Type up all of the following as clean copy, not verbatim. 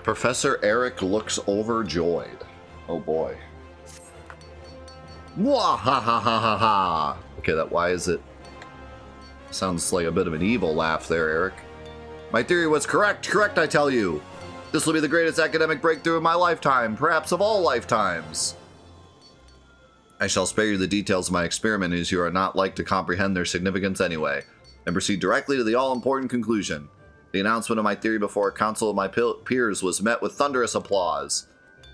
Professor Eric looks overjoyed. Oh boy. Mwahahahaha. Okay, why is it? Sounds like a bit of an evil laugh there, Eric. My theory was correct, I tell you. This will be the greatest academic breakthrough of my lifetime, perhaps of all lifetimes. I shall spare you the details of my experiment, as you are not like to comprehend their significance anyway, and proceed directly to the all-important conclusion. The announcement of my theory before a council of my peers was met with thunderous applause.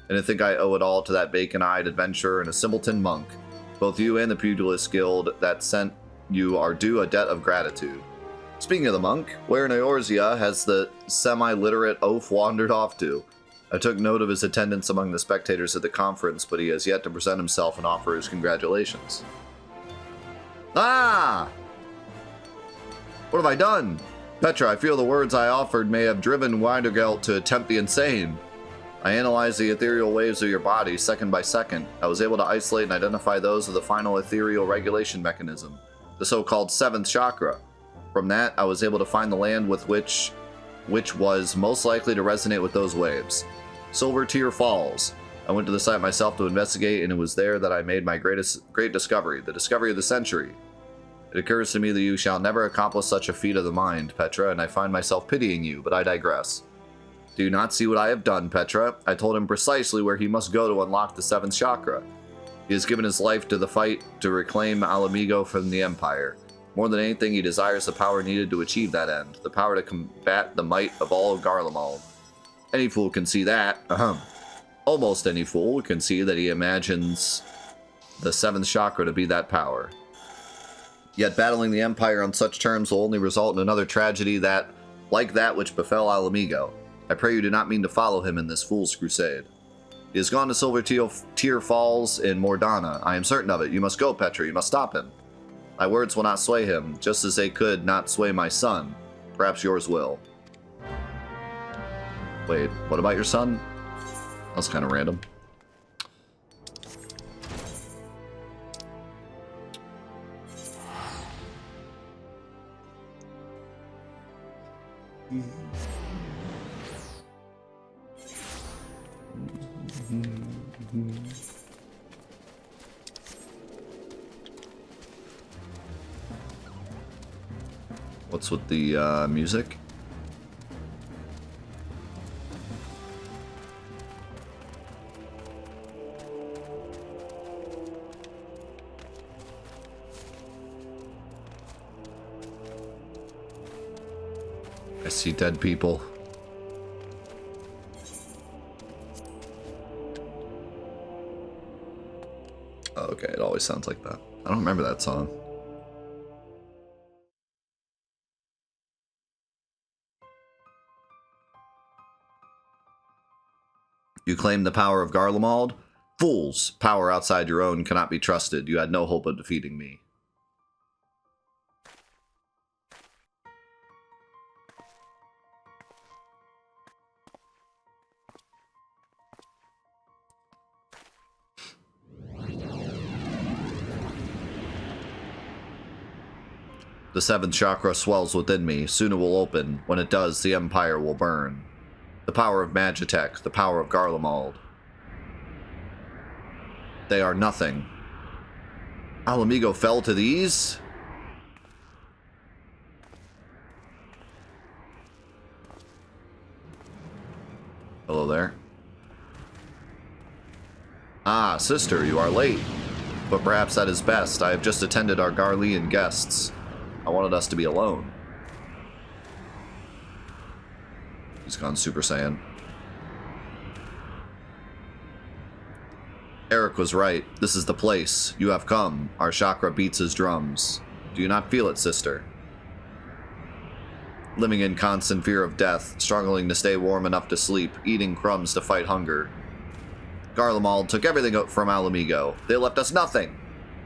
And I think I owe it all to that bacon-eyed adventurer and a simpleton monk. Both you and the Pugilist Guild that sent you are due a debt of gratitude. Speaking of the monk, where in Eorzea has the semi-literate oaf wandered off to? I took note of his attendance among the spectators at the conference, but he has yet to present himself and offer his congratulations. Ah! What have I done? Petra, I feel the words I offered may have driven Weidergelt to attempt the insane. I analyzed the ethereal waves of your body second by second. I was able to isolate and identify those of the final ethereal regulation mechanism, the so-called 7th chakra. From that, I was able to find the land with which was most likely to resonate with those waves. Silver Tear Falls. I went to the site myself to investigate, and it was there that I made my great discovery, the discovery of the century. It occurs to me that you shall never accomplish such a feat of the mind, Petra, and I find myself pitying you, but I digress. Do you not see what I have done, Petra? I told him precisely where he must go to unlock the 7th chakra. He has given his life to the fight to reclaim Alamigo from the Empire. More than anything, he desires the power needed to achieve that end, the power to combat the might of all of Garlemald. Any fool can see that. Almost any fool can see that he imagines the 7th chakra to be that power. Yet battling the Empire on such terms will only result in another tragedy like that which befell Alamigo. I pray you do not mean to follow him in this fool's crusade. He has gone to Silver Tear Falls in Mordana. I am certain of it. You must go, Petra. You must stop him. My words will not sway him, just as they could not sway my son. Perhaps yours will. Wait, what about your son? That's kind of random. What's with the music? I see dead people. Oh, okay, it always sounds like that. I don't remember that song. You claim the power of Garlemald? Fools! Power outside your own cannot be trusted. You had no hope of defeating me. The 7th chakra swells within me. Soon it will open. When it does, the Empire will burn. The power of Magitek, the power of Garlemald. They are nothing. Alamigo fell to these? Hello there. Ah, sister, you are late. But perhaps that is best. I have just attended our Garlean guests. I wanted us to be alone. He's gone Super Saiyan. Eric was right. This is the place. You have come. Our chakra beats his drums. Do you not feel it, sister? Living in constant fear of death, struggling to stay warm enough to sleep, eating crumbs to fight hunger. Garlemald took everything from Alamigo. They left us nothing.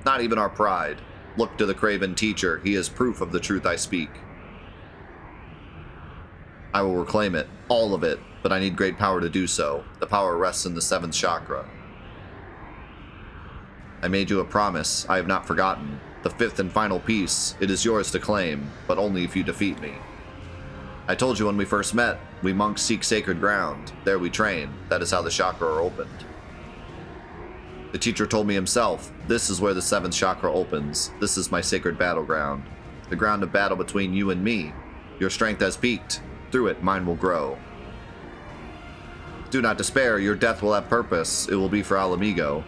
Not even our pride. Look to the craven teacher. He is proof of the truth I speak. I will reclaim it, all of it, but I need great power to do so. The power rests in the 7th chakra. I made you a promise. I have not forgotten. The 5th and final piece. It is yours to claim, but only if you defeat me. I told you when we first met, we monks seek sacred ground. There we train. That is how the chakra are opened. The teacher told me himself, this is where the 7th chakra opens. This is my sacred battleground. The ground of battle between you and me. Your strength has peaked. Through it, mine will grow. Do not despair. Your death will have purpose. It will be for Alamigo.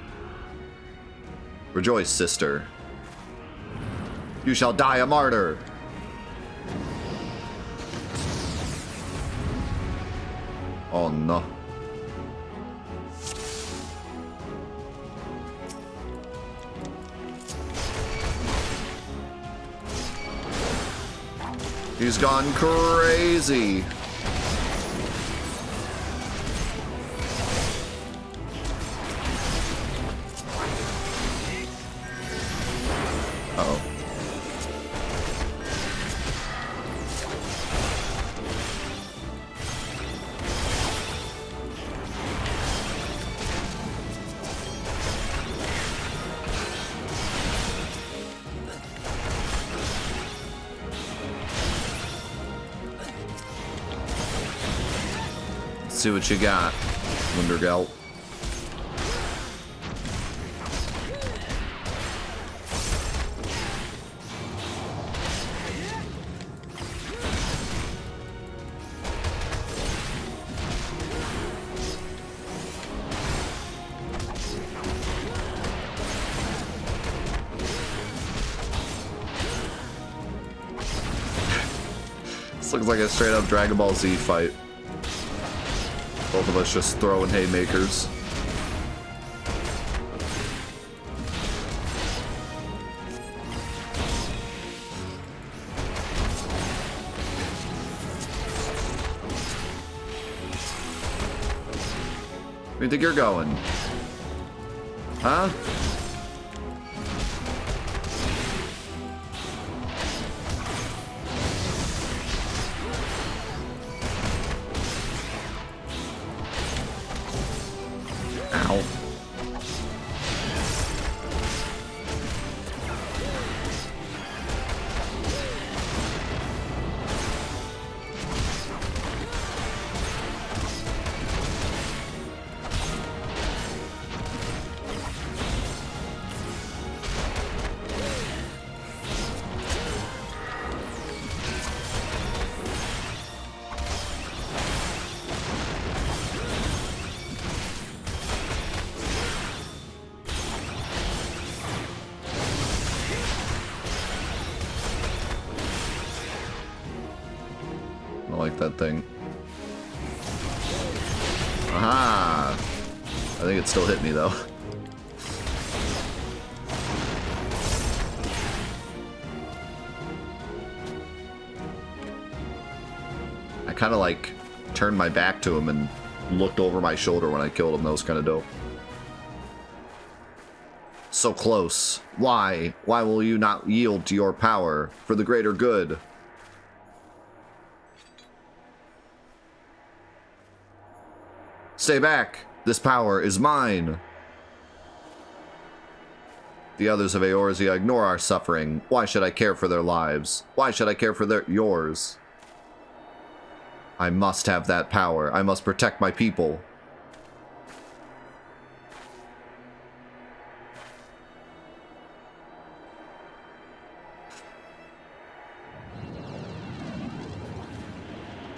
Rejoice, sister. You shall die a martyr. Oh no. He's gone crazy. Uh-oh. See what you got, Wundergelt. This looks like a straight up Dragon Ball Z fight. Both of us just throwing haymakers. Where do you think you're going? Huh? Ow. I like that thing. Aha! I think it still hit me though. I kind of like turned my back to him and looked over my shoulder when I killed him. That was kind of dope. So close. Why? Why will you not yield to your power for the greater good? Stay back. This power is mine. The others of Eorzea ignore our suffering. Why should I care for their lives? Why should I care for yours? I must have that power. I must protect my people.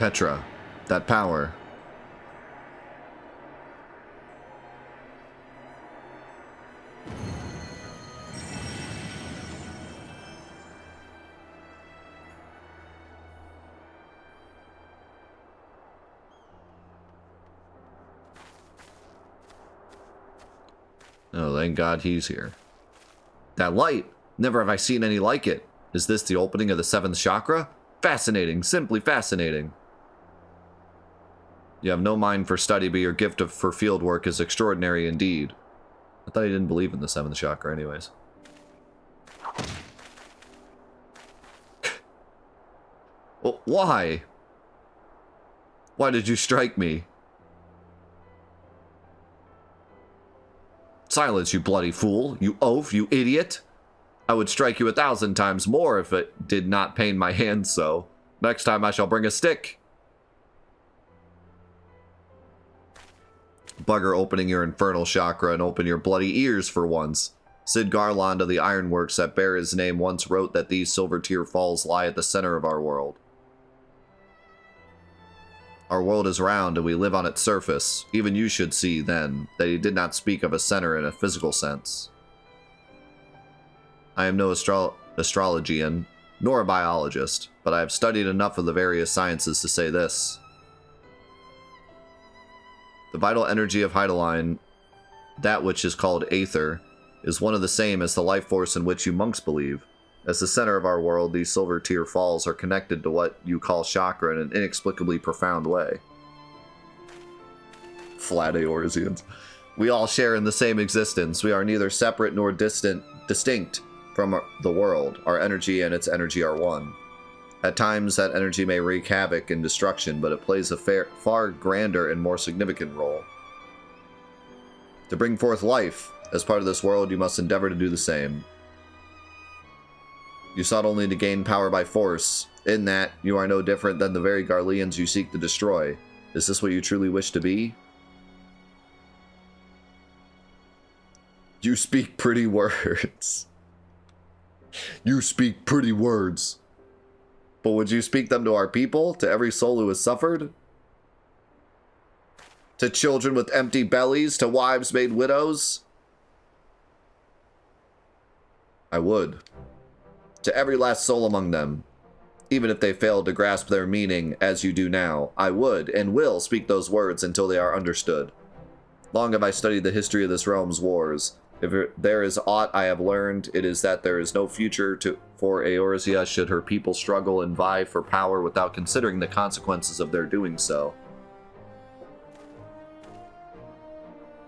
Petra, that power. Oh, thank God he's here. That light! Never have I seen any like it. Is this the opening of the 7th chakra? Fascinating, simply fascinating. You have no mind for study, but your gift for field work is extraordinary indeed. I thought he didn't believe in the 7th chakra anyways. Well, why? Why did you strike me? Silence, you bloody fool. You oaf, you idiot. I would strike you 1,000 times more if it did not pain my hands so. Next time I shall bring a stick. Bugger opening your infernal chakra and open your bloody ears for once. Sid Garland of the ironworks that bear his name once wrote that these silver tear falls lie at the center of our world. Our world is round and we live on its surface. Even you should see, then, that he did not speak of a center in a physical sense. I am no astrologian, nor a biologist, but I have studied enough of the various sciences to say this. The vital energy of Heidelin, that which is called Aether, is one of the same as the life force in which you monks believe. As the center of our world, these silver tear falls are connected to what you call chakra in an inexplicably profound way. Flat Eorzeans. We all share in the same existence. We are neither separate nor distinct from the world. Our energy and its energy are one. At times, that energy may wreak havoc and destruction, but it plays a far grander and more significant role. To bring forth life, as part of this world, you must endeavor to do the same. You sought only to gain power by force. In that, you are no different than the very Garleans you seek to destroy. Is this what you truly wish to be? You speak pretty words. You speak pretty words. But would you speak them to our people? To every soul who has suffered? To children with empty bellies? To wives made widows? I would. To every last soul among them. Even if they failed to grasp their meaning, as you do now, I would and will speak those words until they are understood. Long have I studied the history of this realm's wars. If there is aught I have learned, it is that there is no future for Eorzea should her people struggle and vie for power without considering the consequences of their doing so.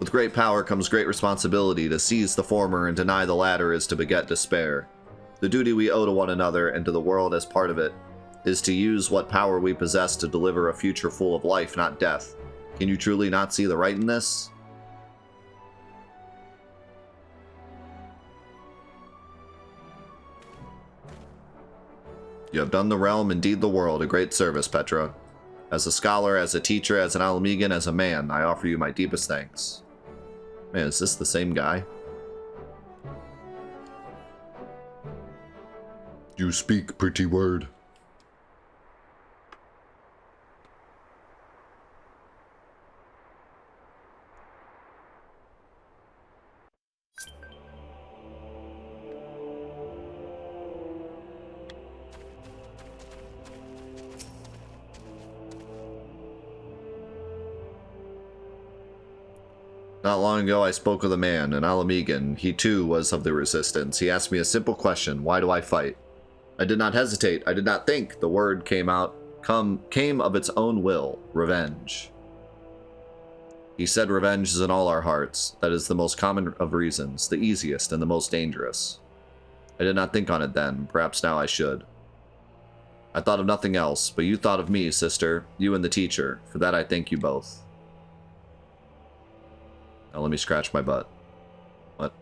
With great power comes great responsibility. To seize the former and deny the latter is to beget despair. The duty we owe to one another and to the world as part of it is to use what power we possess to deliver a future full of life, not death. Can you truly not see the right in this? You have done the realm, indeed the world, a great service, Petra. As a scholar, as a teacher, as an Alamegan, as a man, I offer you my deepest thanks. Man, is this the same guy? You speak pretty word. Not long ago, I spoke with a man, an Alamegan. He too was of the resistance. He asked me a simple question: why do I fight? I did not hesitate. I did not think. The word came of its own will: revenge. He said revenge is in all our hearts. That is the most common of reasons, the easiest and the most dangerous. I did not think on it then. Perhaps now I should. I thought of nothing else, but you thought of me, sister, you and the teacher. For that I thank you both. Now let me scratch my butt. What?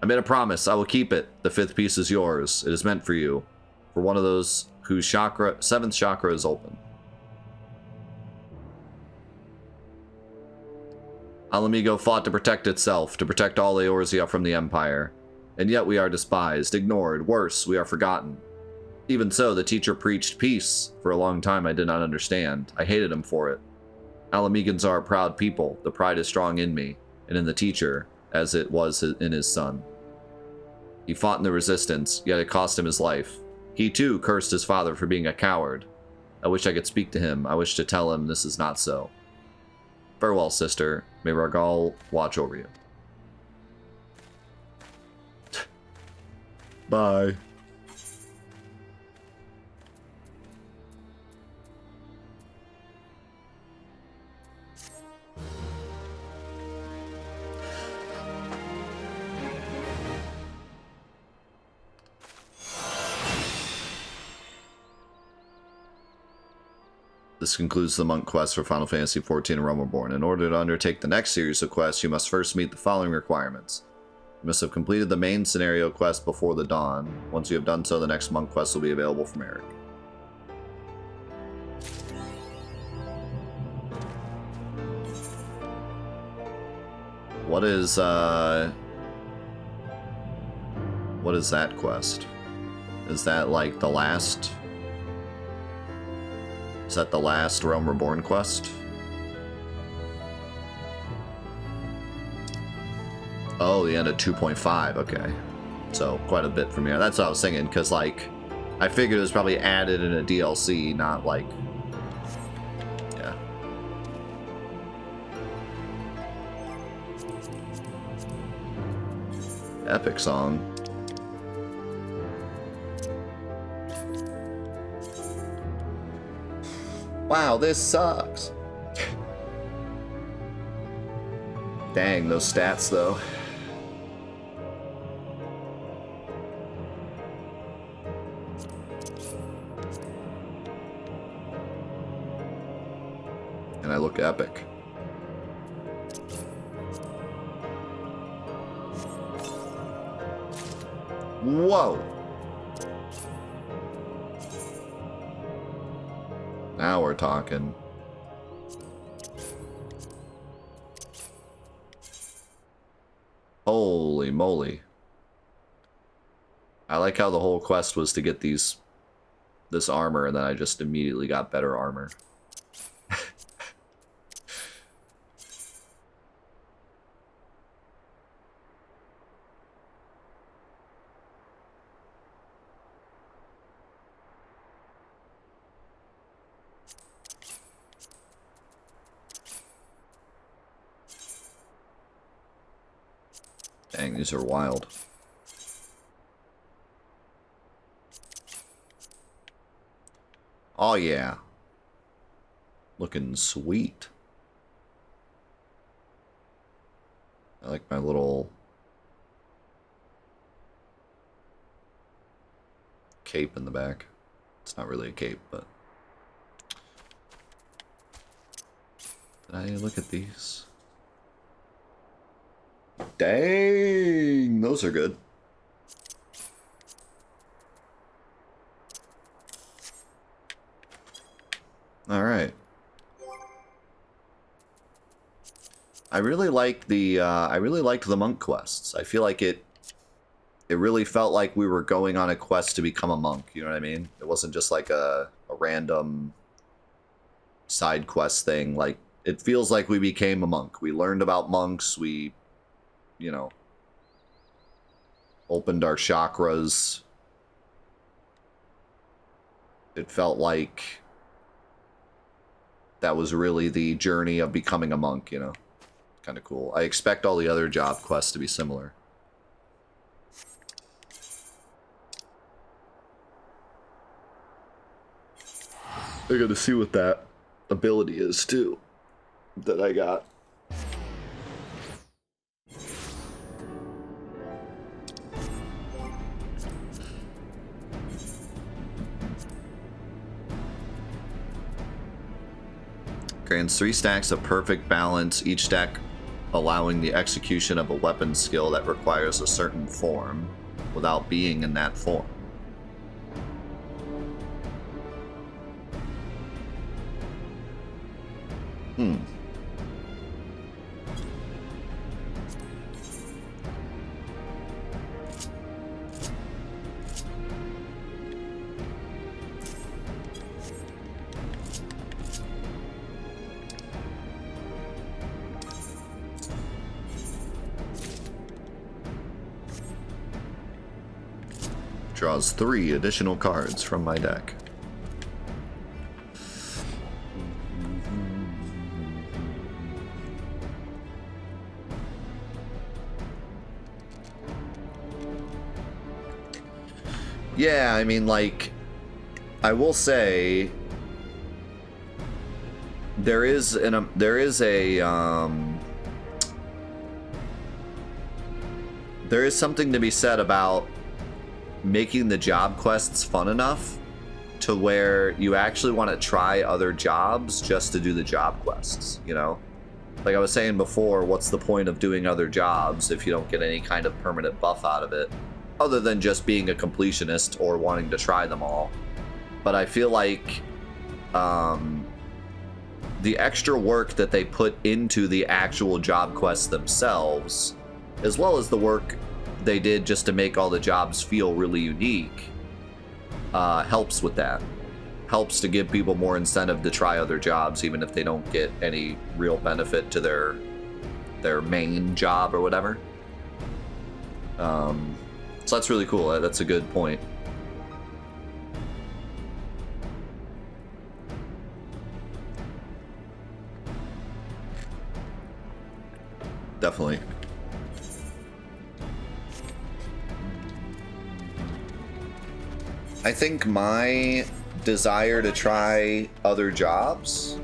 I made a promise. I will keep it. The fifth piece is yours. It is meant for you. For one of those whose seventh chakra is open. Alamigo fought to protect itself, to protect all Eorzea from the Empire. And yet we are despised, ignored, worse, we are forgotten. Even so, the teacher preached peace. For a long time I did not understand. I hated him for it. Alamegans are a proud people. The pride is strong in me, and in the teacher, as it was in his son. He fought in the resistance, yet it cost him his life. He too cursed his father for being a coward. I wish I could speak to him. I wish to tell him this is not so. Farewell, sister. May Rargal watch over you. Bye. This concludes the monk quest for Final Fantasy XIV and Realm Reborn. In order to undertake the next series of quests, you must first meet the following requirements. You must have completed the main scenario quest before the dawn. Once you have done so, the next monk quest will be available from Eric. What is that quest? Is that like the last? Is that the last Realm Reborn quest? Oh, the end of 2.5, okay. So, quite a bit from here. That's what I was thinking, because, like, I figured it was probably added in a DLC, not, like... Yeah. Epic song. Wow, this sucks. Dang, those stats, though. And I look epic. Whoa! Now we're talking. Holy moly. I like how the whole quest was to get this armor, and then I just immediately got better armor. Dang, these are wild. Oh yeah. Looking sweet. I like my little cape in the back. It's not really a cape, but... Did I look at these? Dang, those are good. All right. I really like the liked the monk quests. I feel like it really felt like we were going on a quest to become a monk, you know what I mean? It wasn't just like a random side quest thing. Like, it feels like we became a monk. We learned about monks, we, you know, opened our chakras. It felt like that was really the journey of becoming a monk, you know? Kind of cool. I expect all the other job quests to be similar. I gotta see what that ability is, too, that I got. Grants 3 stacks of perfect balance, each stack allowing the execution of a weapon skill that requires a certain form without being in that form. Draws 3 additional cards from my deck. Yeah, I mean, like, I will say there is something to be said about making the job quests fun enough to where you actually want to try other jobs just to do the job quests, you know? Like I was saying before, what's the point of doing other jobs if you don't get any kind of permanent buff out of it, other than just being a completionist or wanting to try them all? But I feel like the extra work that they put into the actual job quests themselves, as well as the work they did just to make all the jobs feel really unique, helps with that. Helps to give people more incentive to try other jobs, even if they don't get any real benefit to their main job or whatever. So that's really cool. That's a good point. Definitely. I think my desire to try other jobs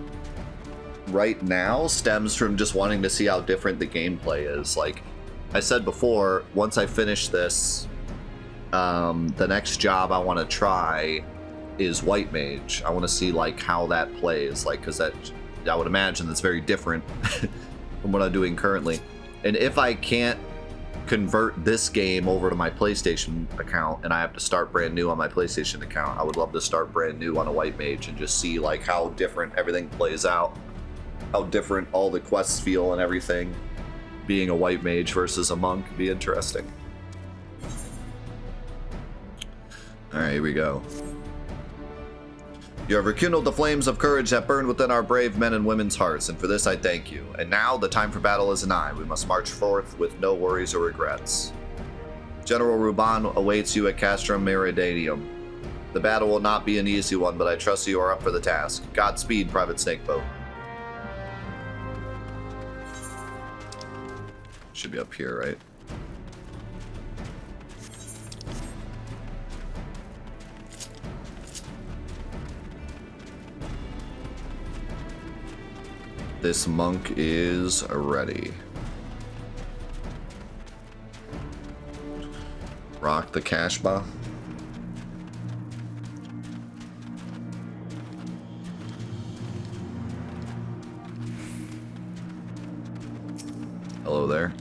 right now stems from just wanting to see how different the gameplay is. Like I said before, once I finish this, the next job I want to try is White Mage. I want to see like how that plays, like, because that, I would imagine that's very different from what I'm doing currently. And if I can't convert this game over to my PlayStation account and I have to start brand new on my PlayStation account, I would love to start brand new on a White Mage and just see like how different everything plays out, how different all the quests feel and everything. Being a White Mage versus a monk would be interesting. Alright, here we go. You have rekindled the flames of courage that burn within our brave men and women's hearts, and for this I thank you. And now, the time for battle is nigh. We must march forth with no worries or regrets. General Ruban awaits you at Castrum Meridianum. The battle will not be an easy one, but I trust you are up for the task. Godspeed, Private Snakeboat. Should be up here, right? This monk is ready. Rock the Kashba. Hello there.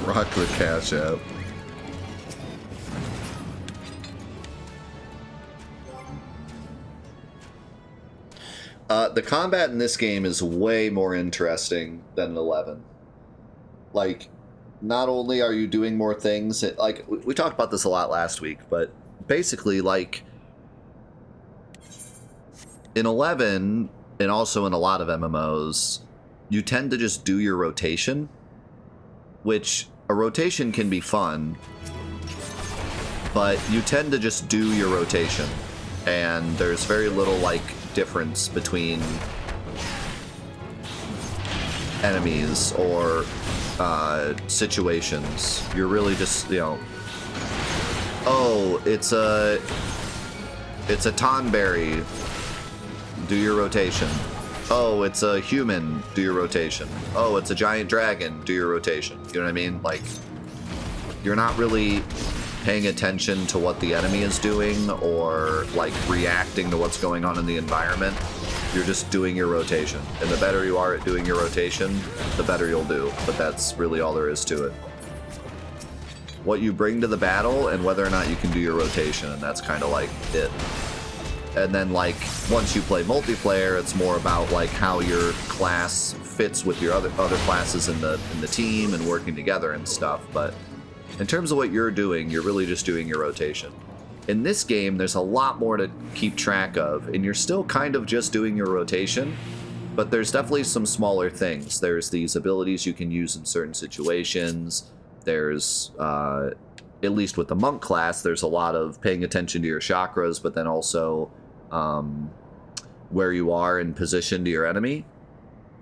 Rock the cash out. The combat in this game is way more interesting than in 11. Like, not only are you doing more things, like, we talked about this a lot last week, but basically, like, in 11, and also in a lot of MMOs, you tend to just do your rotation, which a rotation can be fun, but you tend to just do your rotation, and there's very little, like, difference between enemies or situations. You're really just, you know, oh, it's a Tonberry, do your rotation. Oh, it's a human, do your rotation. Oh, it's a giant dragon, do your rotation. You know what I mean? Like, you're not really paying attention to what the enemy is doing or, like, reacting to what's going on in the environment. You're just doing your rotation. And the better you are at doing your rotation, the better you'll do. But that's really all there is to it. What you bring to the battle and whether or not you can do your rotation, and that's kind of like it. And then, like, once you play multiplayer, it's more about, like, how your class fits with your other classes in the team and working together and stuff. But in terms of what you're doing, you're really just doing your rotation. In this game, there's a lot more to keep track of, and you're still kind of just doing your rotation, but there's definitely some smaller things. There's these abilities you can use in certain situations. There's, at least with the monk class, there's a lot of paying attention to your chakras, but then also where you are in position to your enemy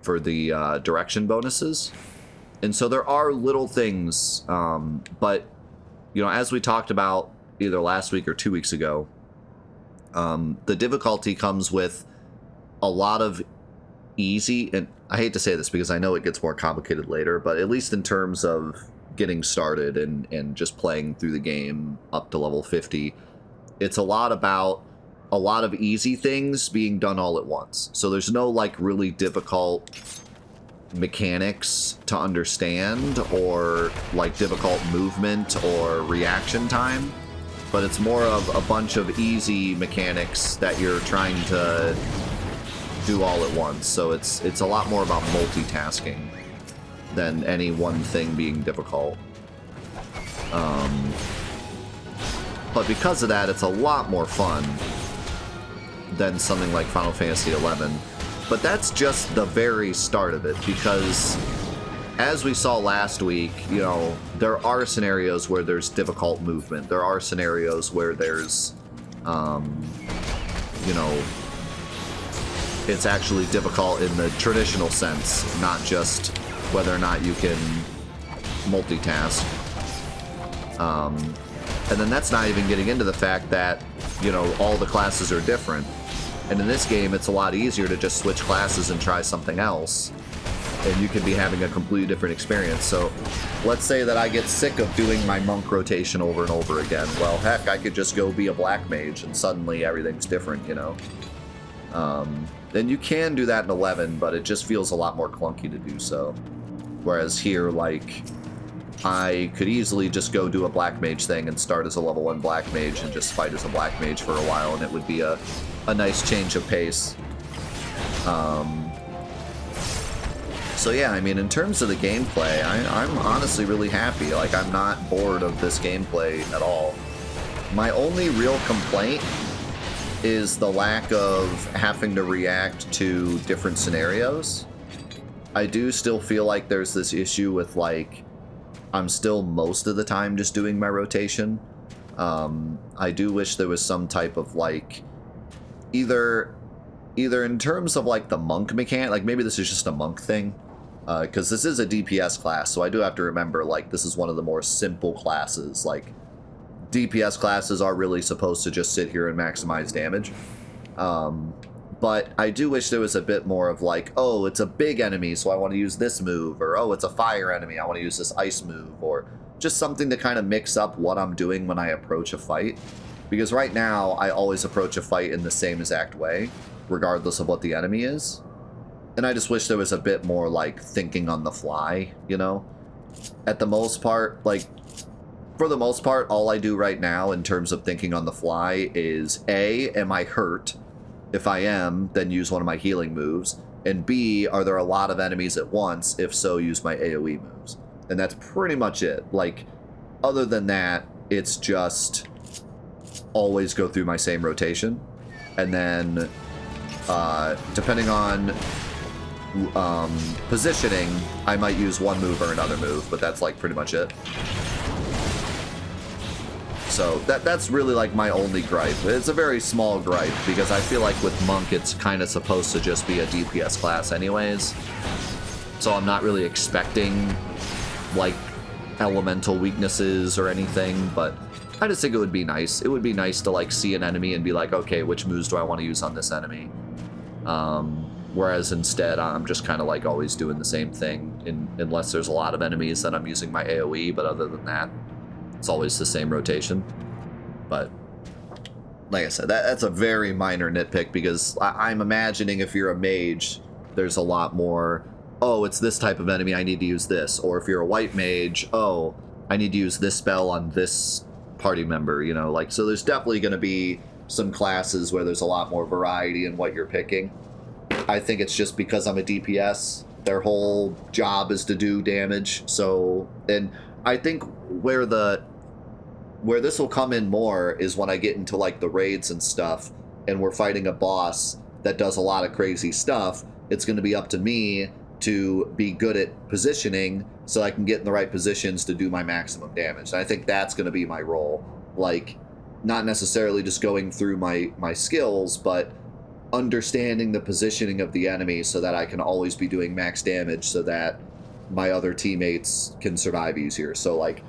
for the direction bonuses. And so there are little things, but, you know, as we talked about either last week or 2 weeks ago, the difficulty comes with a lot of easy, and I hate to say this because I know it gets more complicated later, but at least in terms of getting started and just playing through the game up to level 50, it's a lot about a lot of easy things being done all at once. So there's no like really difficult mechanics to understand or like difficult movement or reaction time, but it's more of a bunch of easy mechanics that you're trying to do all at once. So it's a lot more about multitasking than any one thing being difficult. But because of that, it's a lot more fun than something like Final Fantasy XI. But that's just the very start of it, because as we saw last week, you know, there are scenarios where there's difficult movement. There are scenarios where there's, you know, it's actually difficult in the traditional sense, not just whether or not you can multitask. And then that's not even getting into the fact that, you know, all the classes are different. And in this game, it's a lot easier to just switch classes and try something else. And you could be having a completely different experience. So let's say that I get sick of doing my monk rotation over and over again. Well, heck, I could just go be a black mage and suddenly everything's different, you know? And you can do that in 11, but it just feels a lot more clunky to do so. Whereas here, like, I could easily just go do a black mage thing and start as a level 1 black mage and just fight as a black mage for a while, and it would be a nice change of pace. So yeah, I mean, in terms of the gameplay, I'm honestly really happy. Like, I'm not bored of this gameplay at all. My only real complaint is the lack of having to react to different scenarios. I do still feel like there's this issue with, like, I'm still most of the time just doing my rotation. I do wish there was some type of, like, either in terms of, like, the monk mechanic, like, maybe this is just a monk thing, because this is a DPS class, so I do have to remember, like, this is one of the more simple classes. Like, DPS classes are really supposed to just sit here and maximize damage. But I do wish there was a bit more of, like, oh, it's a big enemy, so I want to use this move, or oh, it's a fire enemy, I want to use this ice move, or just something to kind of mix up what I'm doing when I approach a fight. Because right now, I always approach a fight in the same exact way, regardless of what the enemy is. And I just wish there was a bit more, like, thinking on the fly, you know? At the most part, like, for the most part, all I do right now in terms of thinking on the fly is A, am I hurt? If I am, then use one of my healing moves. And B, are there a lot of enemies at once? If so, use my AoE moves. And that's pretty much it. Like, other than that, it's just always go through my same rotation. And then, depending on positioning, I might use one move or another move, but that's, like, pretty much it. So that's really, like, my only gripe. It's a very small gripe, because I feel like with Monk, it's kind of supposed to just be a DPS class anyways. So I'm not really expecting, like, elemental weaknesses or anything, but I just think it would be nice. It would be nice to, like, see an enemy and be like, okay, which moves do I want to use on this enemy? Whereas instead, I'm just kind of, like, always doing the same thing, unless there's a lot of enemies that I'm using my AoE, but other than that, it's always the same rotation. But like I said, that's a very minor nitpick, because I'm imagining if you're a mage, there's a lot more, oh, it's this type of enemy, I need to use this. Or if you're a white mage, oh, I need to use this spell on this party member, you know? Like, so there's definitely going to be some classes where there's a lot more variety in what you're picking. I think it's just because I'm a DPS, their whole job is to do damage. So, and I think where this will come in more is when I get into, like, the raids and stuff, and we're fighting a boss that does a lot of crazy stuff. It's going to be up to me to be good at positioning so I can get in the right positions to do my maximum damage. And I think that's going to be my role. Like, not necessarily just going through my skills, but understanding the positioning of the enemy so that I can always be doing max damage so that my other teammates can survive easier. So, like,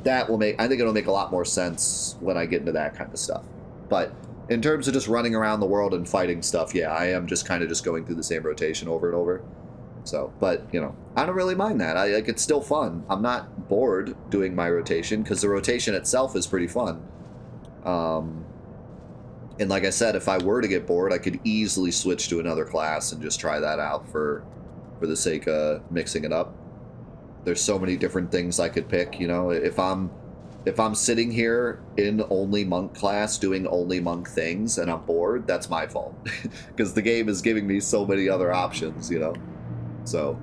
that will make, I think it'll make a lot more sense when I get into that kind of stuff. But in terms of just running around the world and fighting stuff, yeah, I am just kind of just going through the same rotation over and over. So, but, you know, I don't really mind that. Like, it's still fun. I'm not bored doing my rotation because the rotation itself is pretty fun. And like I said, if I were to get bored, I could easily switch to another class and just try that out for the sake of mixing it up. There's so many different things I could pick, you know. If I'm sitting here in only monk class doing only monk things and I'm bored, that's my fault. Because the game is giving me so many other options, you know. So,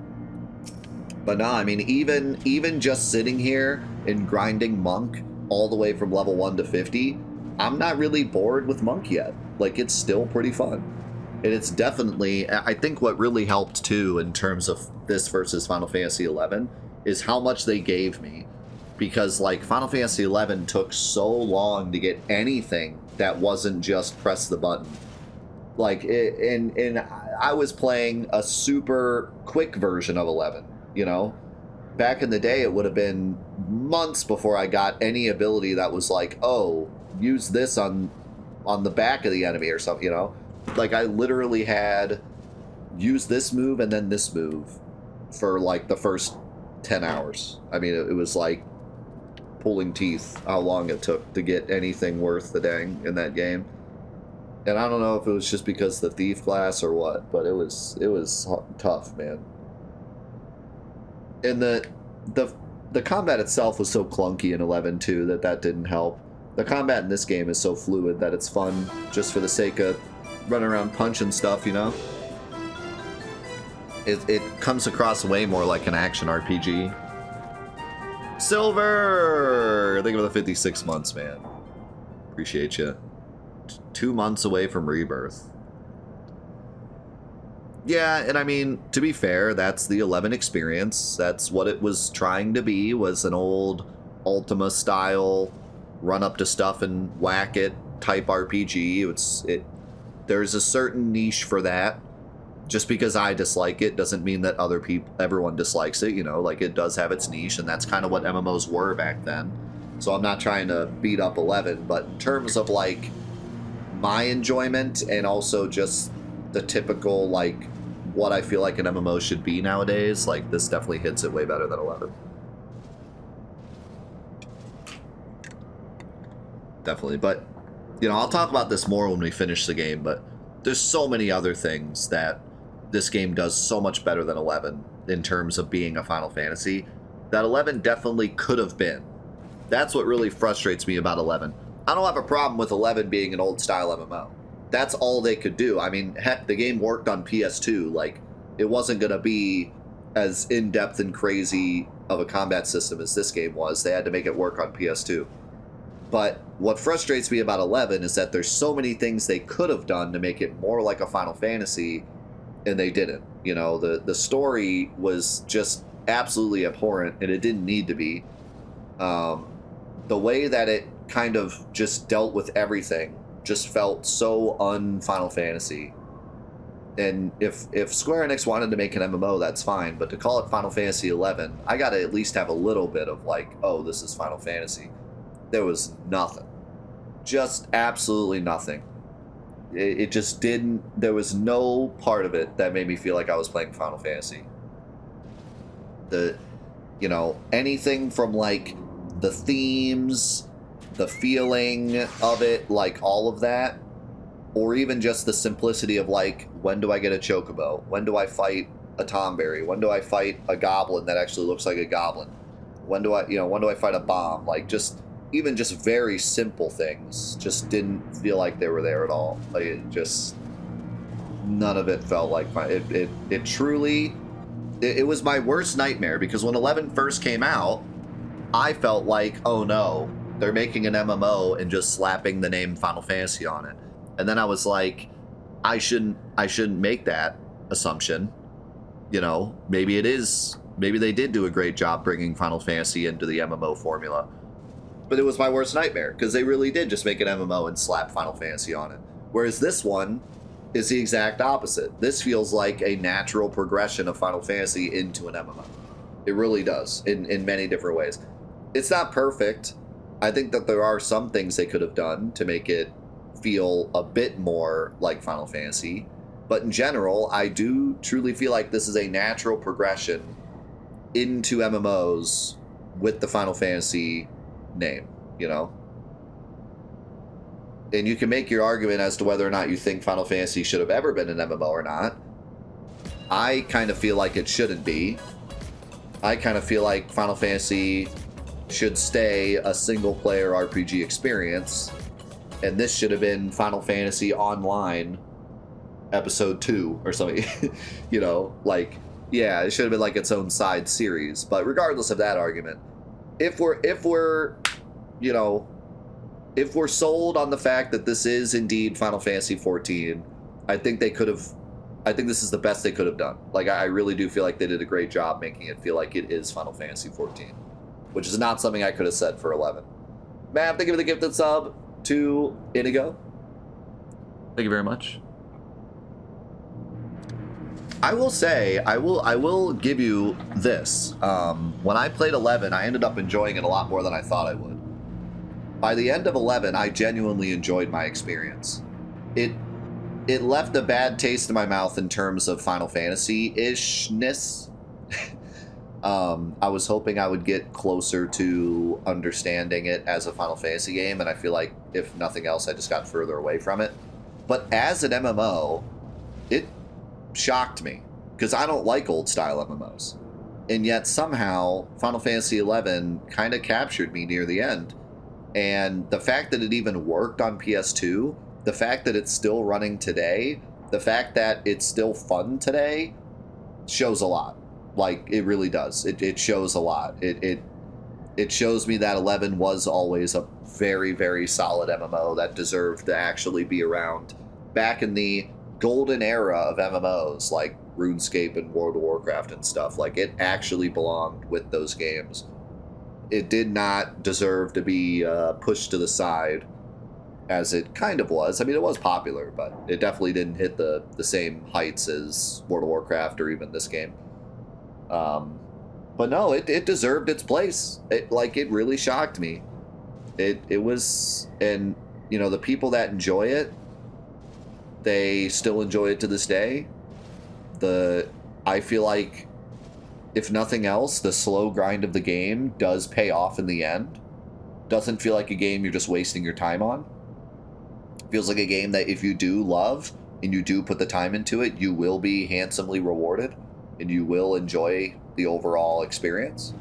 but no, I mean, even just sitting here and grinding monk all the way from level 1 to 50, I'm not really bored with monk yet. Like, it's still pretty fun. And it's definitely, I think what really helped too in terms of this versus Final Fantasy XI is how much they gave me. Because, like, Final Fantasy XI took so long to get anything that wasn't just press the button. Like, and I was playing a super quick version of 11, you know? Back in the day, it would have been months before I got any ability that was like, oh, use this on the back of the enemy or something, you know? Like, I literally had use this move and then this move for, like, the first 10 hours. I mean, it was like pulling teeth how long it took to get anything worth the dang in that game. And I don't know if it was just because the thief class or what, but it was tough, man. And the combat itself was so clunky in 11 too that didn't help. The combat in this game is so fluid that it's fun just for the sake of running around punching stuff, you know? It comes across way more like an action RPG. Silver! Think of the 56 months, man. Appreciate you. 2 months away from rebirth. Yeah, and I mean, to be fair, that's the 11 experience. That's what it was trying to be, was an old Ultima style run up to stuff and whack it type RPG. There's a certain niche for that. Just because I dislike it doesn't mean that everyone dislikes it, you know, like it does have its niche, and that's kind of what MMOs were back then. So I'm not trying to beat up 11, but in terms of like my enjoyment and also just the typical like what I feel like an MMO should be nowadays, like this definitely hits it way better than 11. Definitely, but you know, I'll talk about this more when we finish the game, but there's so many other things that this game does so much better than 11 in terms of being a Final Fantasy that 11 definitely could have been. That's what really frustrates me about 11. I don't have a problem with 11 being an old style MMO. That's all they could do. I mean, heck, the game worked on PS2. Like, it wasn't going to be as in-depth and crazy of a combat system as this game was. They had to make it work on PS2. But what frustrates me about 11 is that there's so many things they could have done to make it more like a Final Fantasy, and they didn't. You know, the story was just absolutely abhorrent, and it didn't need to be. The way that it kind of just dealt with everything just felt so un-Final Fantasy. And if Square Enix wanted to make an MMO, that's fine, but to call it Final Fantasy XI, I gotta at least have a little bit of like, oh, this is Final Fantasy. There was nothing. Just absolutely nothing. It just didn't, there was no part of it that made me feel like I was playing Final Fantasy. You know, anything from like the themes, the feeling of it, like all of that, or even just the simplicity of like, when do I get a chocobo? When do I fight a tomberry? When do I fight a goblin that actually looks like a goblin? When do I fight a bomb? Like, just even just very simple things just didn't feel like they were there at all. Like, it just, none of it felt like it truly, it was my worst nightmare, because when 11 first came out, I felt like, oh no, they're making an MMO and just slapping the name Final Fantasy on it. And then I was like, I shouldn't make that assumption. You know, maybe they did do a great job bringing Final Fantasy into the MMO formula. But it was my worst nightmare, because they really did just make an MMO and slap Final Fantasy on it. Whereas this one is the exact opposite. This feels like a natural progression of Final Fantasy into an MMO. It really does, in many different ways. It's not perfect. I think that there are some things they could have done to make it feel a bit more like Final Fantasy. But in general, I do truly feel like this is a natural progression into MMOs with the Final Fantasy name, you know? And you can make your argument as to whether or not you think Final Fantasy should have ever been an MMO or not. I kind of feel like it shouldn't be. I kind of feel like Final Fantasy should stay a single-player RPG experience, and this should have been Final Fantasy Online Episode 2 or something. You know, like, yeah, it should have been like its own side series. But regardless of that argument, if we're you know, if we're sold on the fact that this is indeed Final Fantasy XIV, I think this is the best they could have done. Like, I really do feel like they did a great job making it feel like it is Final Fantasy XIV, which is not something I could have said for 11. Matt, thank you for the gifted sub to Inigo. Thank you very much. I will say, I will give you this. When I played 11, I ended up enjoying it a lot more than I thought I would. By the end of 11, I genuinely enjoyed my experience. It left a bad taste in my mouth in terms of Final Fantasy-ishness. I was hoping I would get closer to understanding it as a Final Fantasy game, and I feel like, if nothing else, I just got further away from it. But as an MMO, it shocked me, because I don't like old-style MMOs. And yet, somehow, Final Fantasy XI kind of captured me near the end. And the fact that it even worked on PS2, the fact that it's still running today, the fact that it's still fun today, shows a lot. Like, it really does. It shows a lot. It shows me that 11 was always a very, very solid MMO that deserved to actually be around back in the golden era of MMOs, like RuneScape and World of Warcraft and stuff. Like, it actually belonged with those games. It did not deserve to be pushed to the side as it kind of was. I mean, it was popular, but it definitely didn't hit the same heights as World of Warcraft or even this game. But no, it deserved its place. It really shocked me. It was, and you know, the people that enjoy it, they still enjoy it to this day. I feel like, if nothing else, the slow grind of the game does pay off in the end. Doesn't feel like a game you're just wasting your time on. Feels like a game that if you do love and you do put the time into it, you will be handsomely rewarded and you will enjoy the overall experience.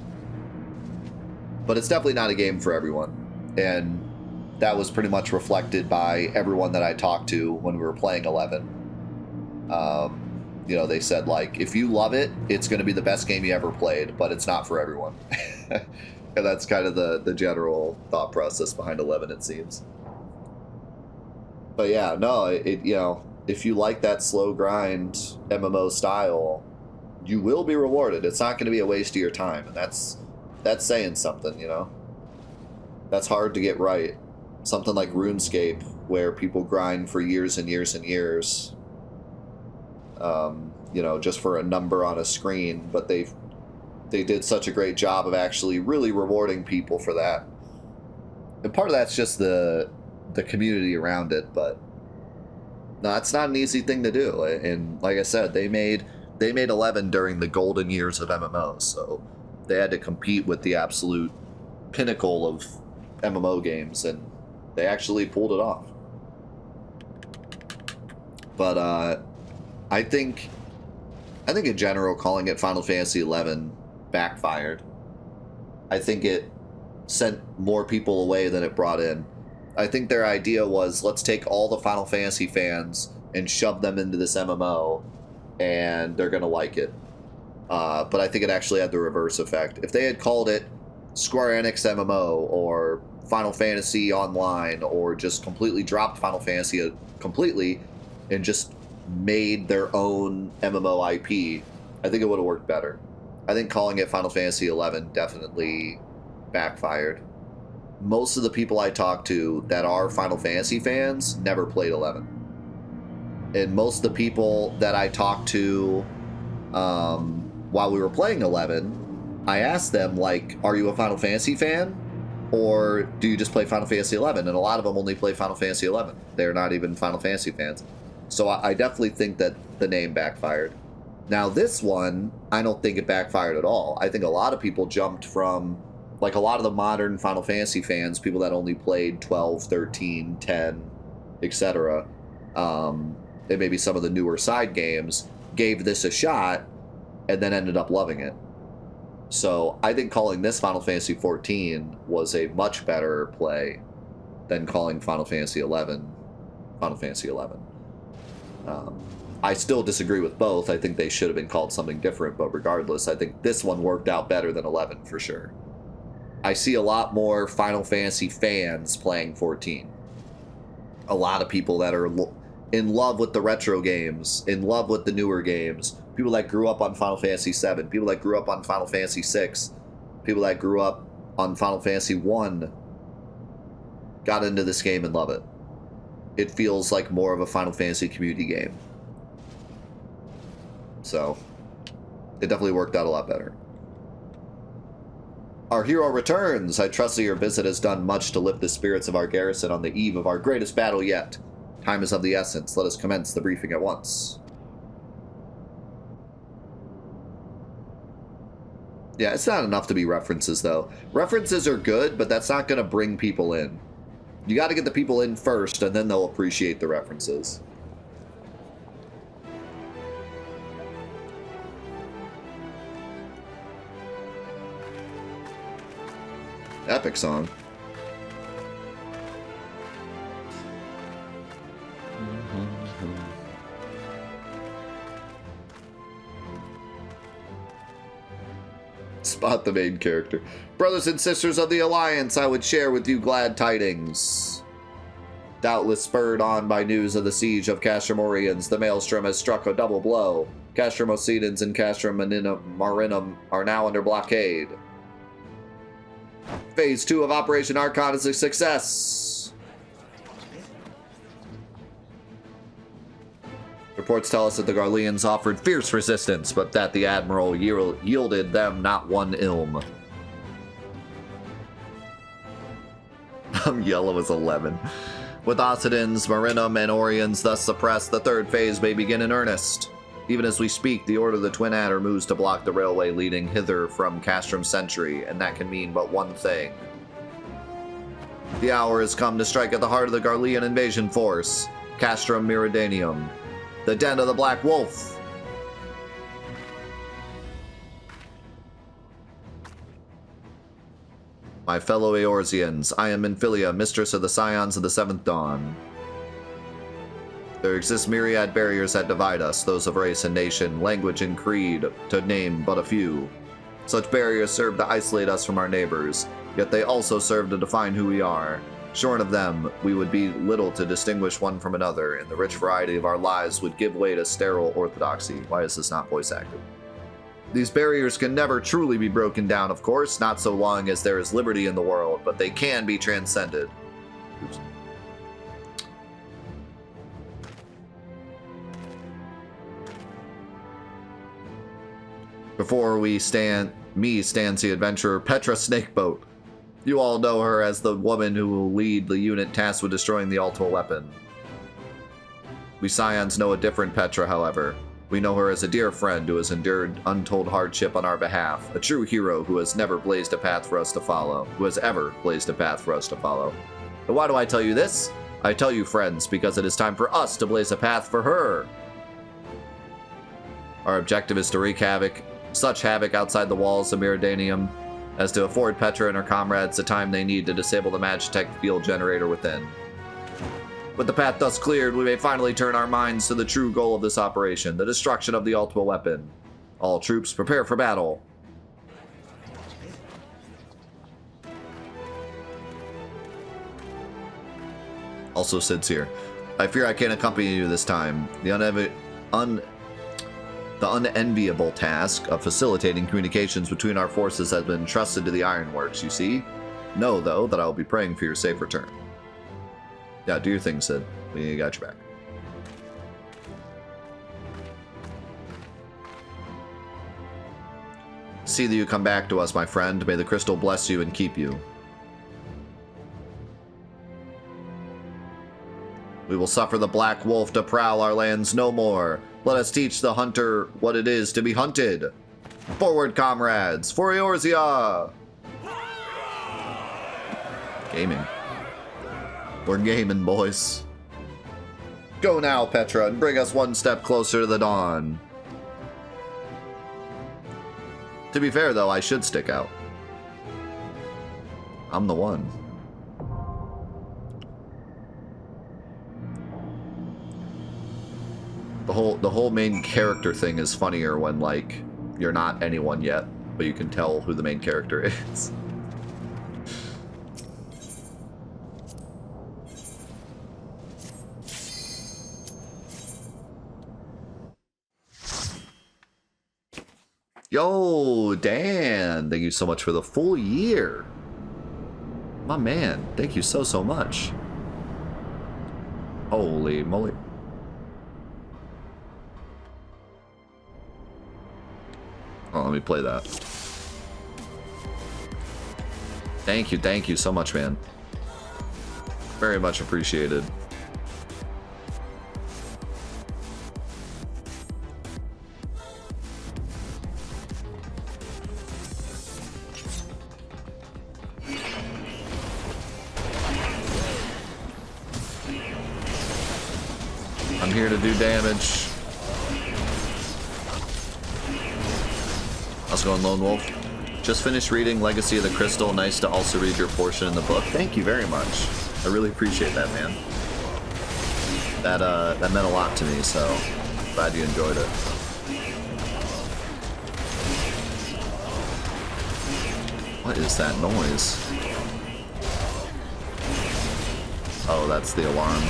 But it's definitely not a game for everyone. And that was pretty much reflected by everyone that I talked to when we were playing 11. You know, they said, like, if you love it, it's going to be the best game you ever played, but it's not for everyone. And that's kind of the general thought process behind 11, it seems. But yeah, no, you know, if you like that slow grind MMO style, you will be rewarded. It's not going to be a waste of your time, and that's saying something, you know? That's hard to get right. Something like RuneScape, where people grind for years and years and years, you know, just for a number on a screen, but they did such a great job of actually really rewarding people for that. And part of that's just the community around it, but no, it's not an easy thing to do. And like I said, they made 11 during the golden years of MMOs, so they had to compete with the absolute pinnacle of MMO games, and they actually pulled it off. But I think in general, calling it Final Fantasy XI backfired. I think it sent more people away than it brought in. I think their idea was, let's take all the Final Fantasy fans and shove them into this MMO, and they're going to like it. But I think it actually had the reverse effect. If they had called it Square Enix MMO or Final Fantasy Online, or just completely dropped Final Fantasy completely and just made their own MMO IP, I think it would have worked better. I think calling it Final Fantasy XI definitely backfired. Most of the people I talk to that are Final Fantasy fans never played 11. And most of the people that I talked to while we were playing 11, I asked them, like, are you a Final Fantasy fan? Or do you just play Final Fantasy XI? And a lot of them only play Final Fantasy XI. They're not even Final Fantasy fans. So I definitely think that the name backfired. Now this one, I don't think it backfired at all. I think a lot of people jumped from, like a lot of the modern Final Fantasy fans, people that only played 12, 13, 10, etc., and maybe some of the newer side games, gave this a shot and then ended up loving it. So I think calling this Final Fantasy XIV was a much better play than calling Final Fantasy XI Final Fantasy XI. I still disagree with both. I think they should have been called something different, but regardless, I think this one worked out better than 11 for sure. I see a lot more Final Fantasy fans playing 14. A lot of people that are in love with the retro games, in love with the newer games, people that grew up on Final Fantasy VII, people that grew up on Final Fantasy VI, people that grew up on Final Fantasy 1, got into this game and love it. It feels like more of a Final Fantasy community game. So, it definitely worked out a lot better. Our hero returns. I trust that your visit has done much to lift the spirits of our garrison on the eve of our greatest battle yet. Time is of the essence. Let us commence the briefing at once. Yeah, it's not enough to be references, though. References are good, but that's not going to bring people in. You got to get the people in first, and then they'll appreciate the references. Epic song. Spot the main character. Brothers and sisters of the Alliance, I would share with you glad tidings. Doubtless spurred on by news of the siege of Castromorians, the Maelstrom has struck a double blow. Castrum Occidens and Castrum Marinum are now under blockade. Phase 2 of Operation Archon is a success. Reports tell us that the Garleans offered fierce resistance, but that the Admiral yielded them not one ilm. I'm yellow as 11. With Occidens, Marinum, and Orions thus suppressed, the third phase may begin in earnest. Even as we speak, the Order of the Twin Adder moves to block the railway leading hither from Castrum Century, and that can mean but one thing. The hour has come to strike at the heart of the Garlean invasion force, Castrum Meridianum, the den of the Black Wolf. My fellow Eorzeans, I am Minfilia, mistress of the Scions of the Seventh Dawn. There exist myriad barriers that divide us, those of race and nation, language and creed, to name but a few. Such barriers serve to isolate us from our neighbors, yet they also serve to define who we are. Shorn of them, we would be little to distinguish one from another, and the rich variety of our lives would give way to sterile orthodoxy. Why is this not voice acted? These barriers can never truly be broken down, of course, not so long as there is liberty in the world, but they can be transcended. Oops. Before me stands the adventurer Petra Snakeboat. You all know her as the woman who will lead the unit tasked with destroying the ultimate weapon. We Scions know a different Petra, however. We know her as a dear friend who has endured untold hardship on our behalf, a true hero who has never blazed a path for us to follow, And why do I tell you this? I tell you, friends, because it is time for us to blaze a path for her. Our objective is to wreak such havoc outside the walls of Meridianum as to afford Petra and her comrades the time they need to disable the Magitech field generator within. With the path thus cleared, we may finally turn our minds to the true goal of this operation, the destruction of the ultimate weapon. All troops, prepare for battle. Also, Sid's here. I fear I can't accompany you this time. The unenviable task of facilitating communications between our forces has been entrusted to the Ironworks, you see. Know, though, that I will be praying for your safe return. Yeah, do your thing, Sid. We got your back. See that you come back to us, my friend. May the crystal bless you and keep you. We will suffer the Black Wolf to prowl our lands no more. Let us teach the hunter what it is to be hunted. Forward, comrades, for Eorzea! Gaming. We're gaming, boys. Go now, Petra, and bring us one step closer to the dawn. To be fair, though, I should stick out. I'm the one. The whole main character thing is funnier when, like, you're not anyone yet, but you can tell who the main character is. Yo, Dan, thank you so much for the full year. My man, thank you so much. Holy moly. Oh, let me play that. Thank you so much, man. Very much appreciated. I'm here to do damage. How's it going, Lone Wolf? Just finished reading Legacy of the Crystal. Nice to also read your portion in the book. Thank you very much. I really appreciate that, man. That meant a lot to me, so glad you enjoyed it. What is that noise? Oh, that's the alarm.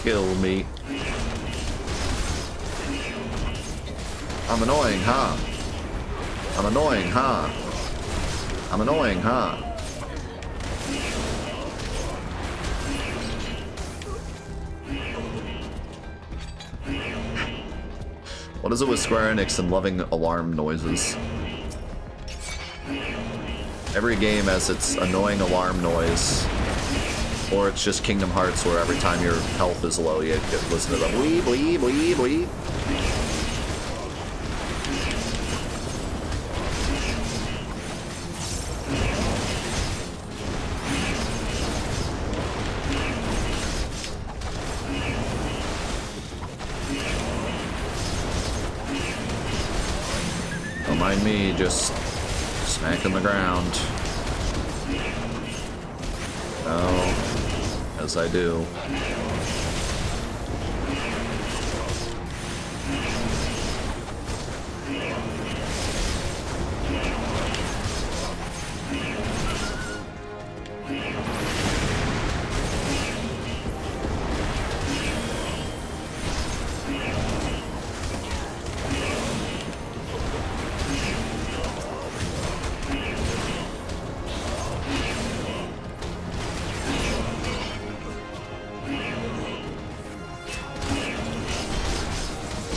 Kill me. I'm annoying, huh? I'm annoying, huh? I'm annoying, huh? What is it with Square Enix and loving alarm noises? Every game has its annoying alarm noise. Or it's just Kingdom Hearts, where every time your health is low, you get listen to the bleep, bleep, bleep, bleep. Don't mind me, just smacking the ground. No. As I do.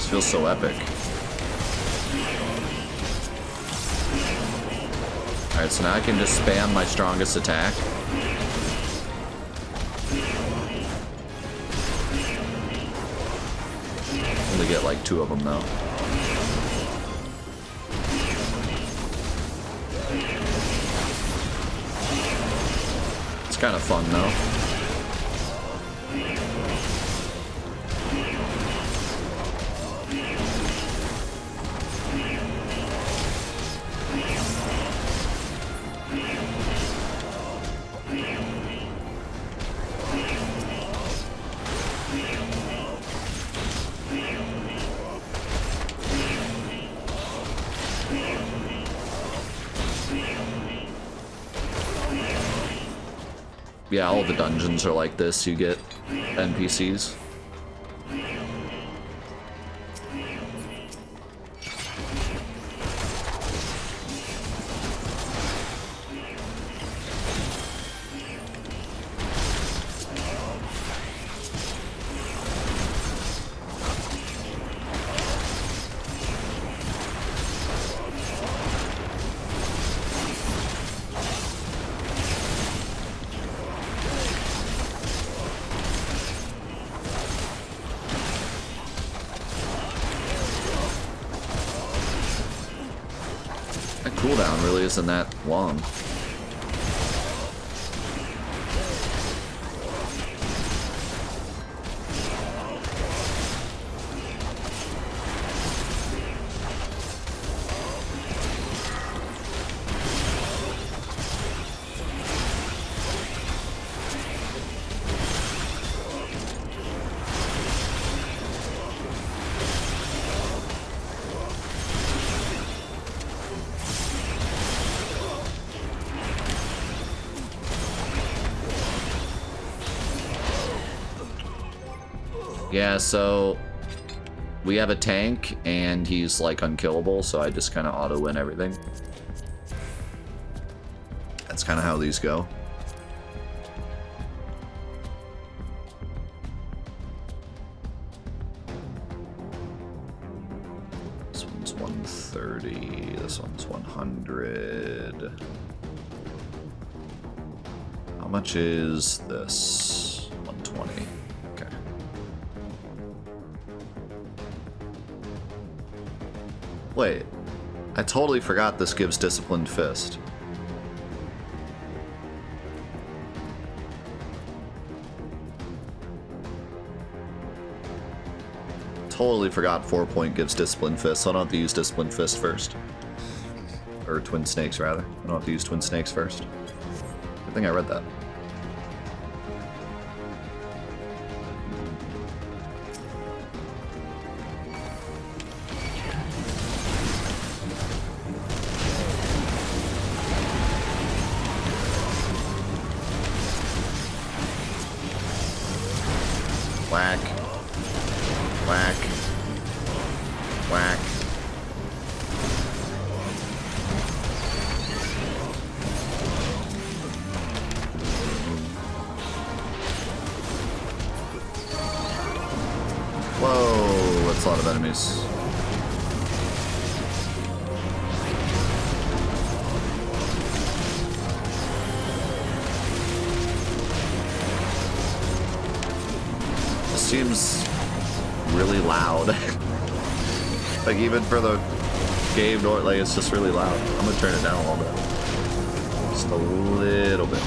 Feels so epic. Alright, so now I can just spam my strongest attack. Only get like 2 of them though. It's kind of fun though. Yeah, all the dungeons are like this. You get NPCs. That cooldown really isn't that long. Yeah, so we have a tank and he's like unkillable, so I just kind of auto win everything. That's kind of how these go. This one's 130, this one's 100. How much is this? 120. Okay. Wait, I totally forgot this gives Disciplined Fist. Totally forgot 4-point gives Disciplined Fist, so I don't have to use Disciplined Fist first. Or Twin Snakes, rather. I don't have to use Twin Snakes first. I think I read that. Whack. Whack. Whack. Whoa, that's a lot of enemies. Seems really loud. Like even for the game, like it's just really loud. I'm gonna turn it down a little bit. Just a little bit.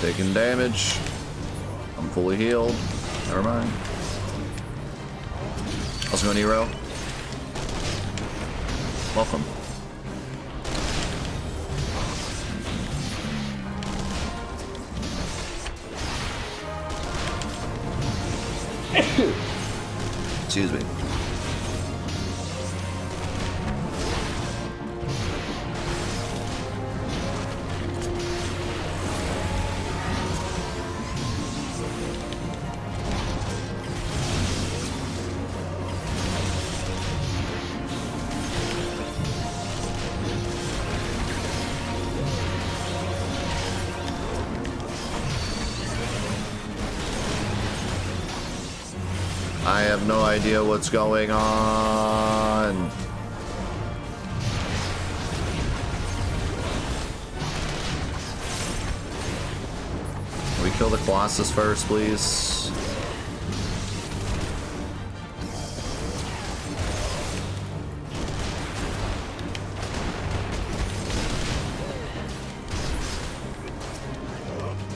Taking damage. I'm fully healed. Never mind. How's it going, Nero? Welcome. Excuse me. I have no idea what's going on. Can we kill the Colossus first, please?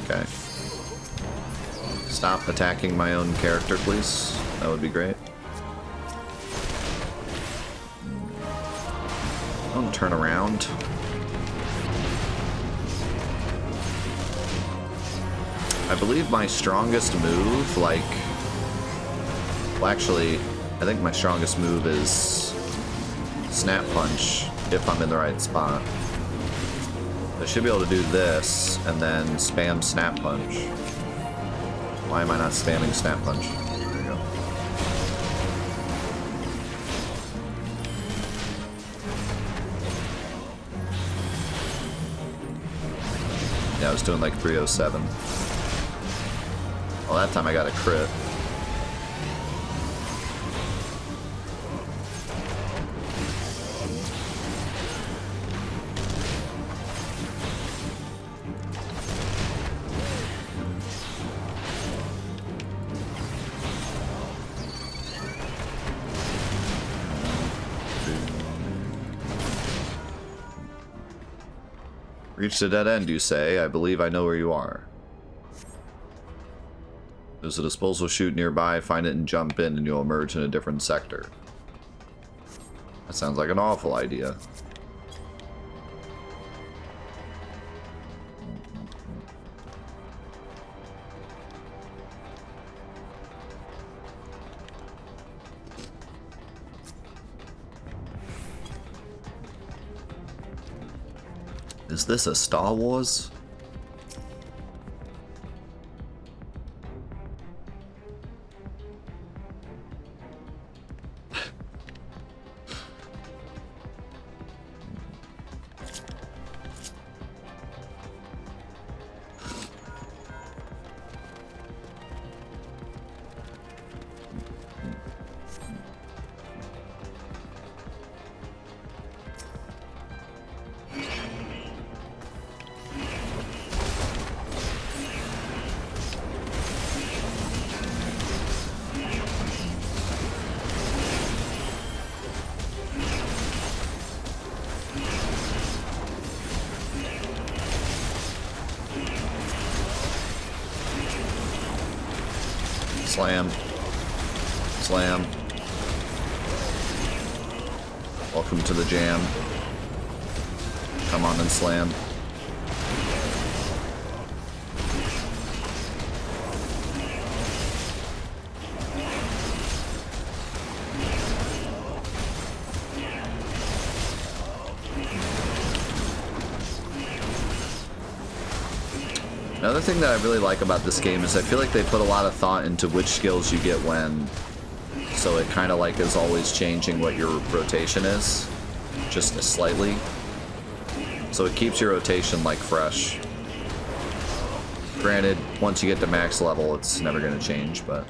Okay. Stop attacking my own character, please. That would be great. Don't turn around. I believe my strongest move, like... Well, actually, I think my strongest move is Snap Punch, if I'm in the right spot. I should be able to do this, and then spam Snap Punch. Why am I not spamming Snap Punch? There you go. Yeah, I was doing like 307. Well, that time I got a crit. Reached a dead end, you say? I believe I know where you are. There's a disposal chute nearby. Find it and jump in, and you'll emerge in a different sector. That sounds like an awful idea. Is this a Star Wars? Slam. Slam. Welcome to the jam. Come on and slam. Another thing that I really like about this game is I feel like they put a lot of thought into which skills you get when. So it kind of like is always changing what your rotation is, just slightly. So it keeps your rotation like fresh. Granted, once you get to max level, it's never going to change, but...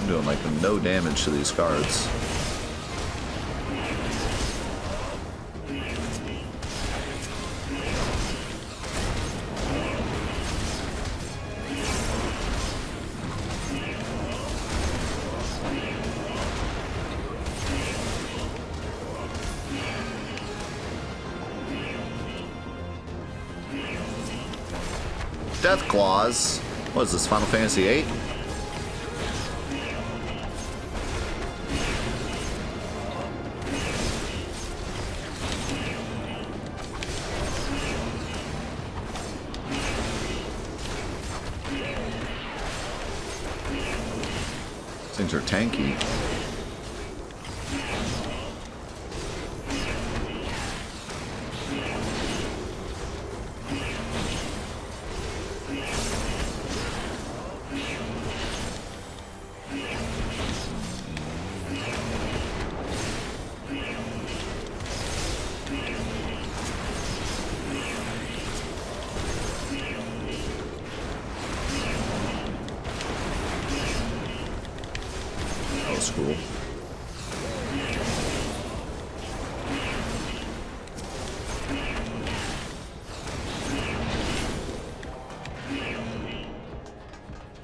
doing like no damage to these cards. Death Claws. What is this, Final Fantasy VIII? Things are tanky. Cool.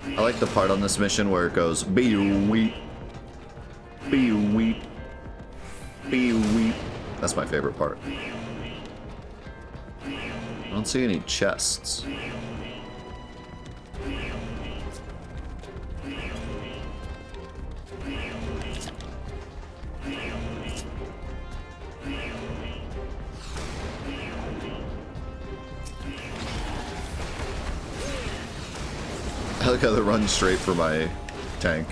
I like the part on this mission where it goes be weep, be weep, be weep. That's my favorite part. I don't see any chests. I like how they run straight for my tank.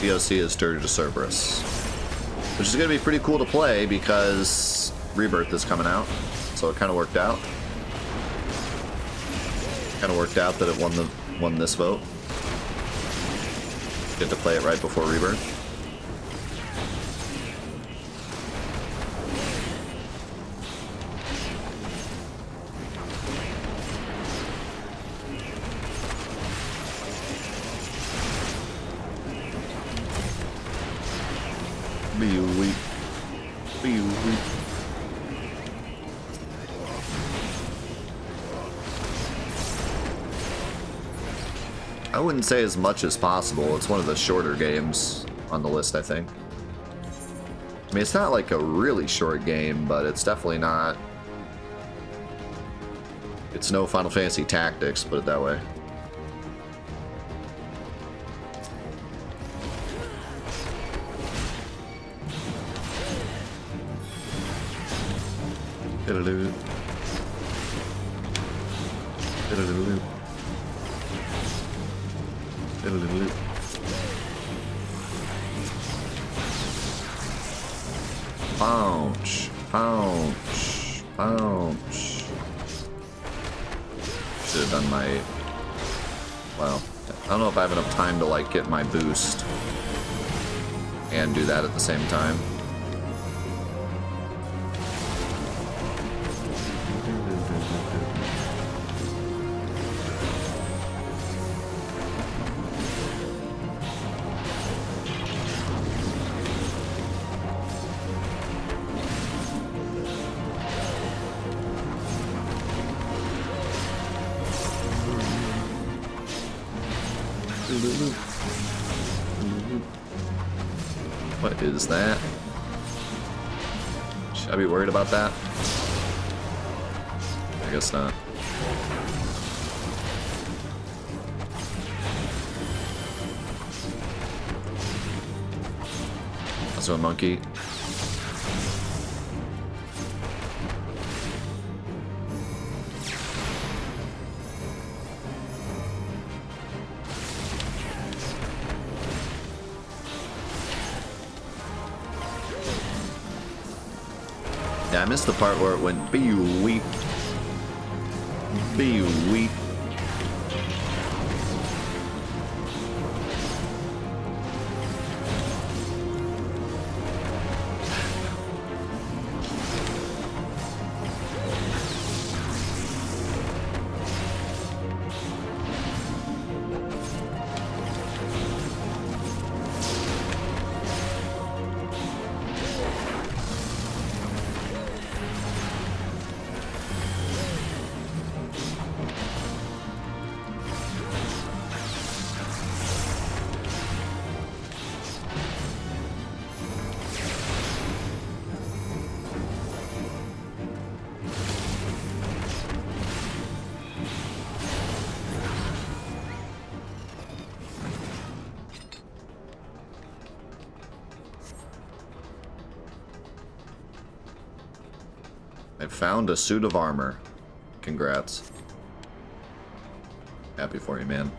DOC is Dirge to Cerberus, which is going to be pretty cool to play because Rebirth is coming out, so it kind of worked out. Kind of worked out that it won this vote. Get to play it right before Rebirth. Be weak. Be weak. I wouldn't say as much as possible. It's one of the shorter games on the list, I think. I mean, it's not like a really short game, but it's definitely not... It's no Final Fantasy Tactics, put it that way. Diddle-doo. Diddle-doo. Diddle-doo. Bounce. Bounce. Bounce. Should have done my... Well, I don't know if I have enough time to, like, get my boost and do that at the same time. What is that? Should I be worried about that? I guess not. Also a monkey. Yeah, I missed the part where it went be weak. Be weak. I found a suit of armor. Congrats. Happy for you, man.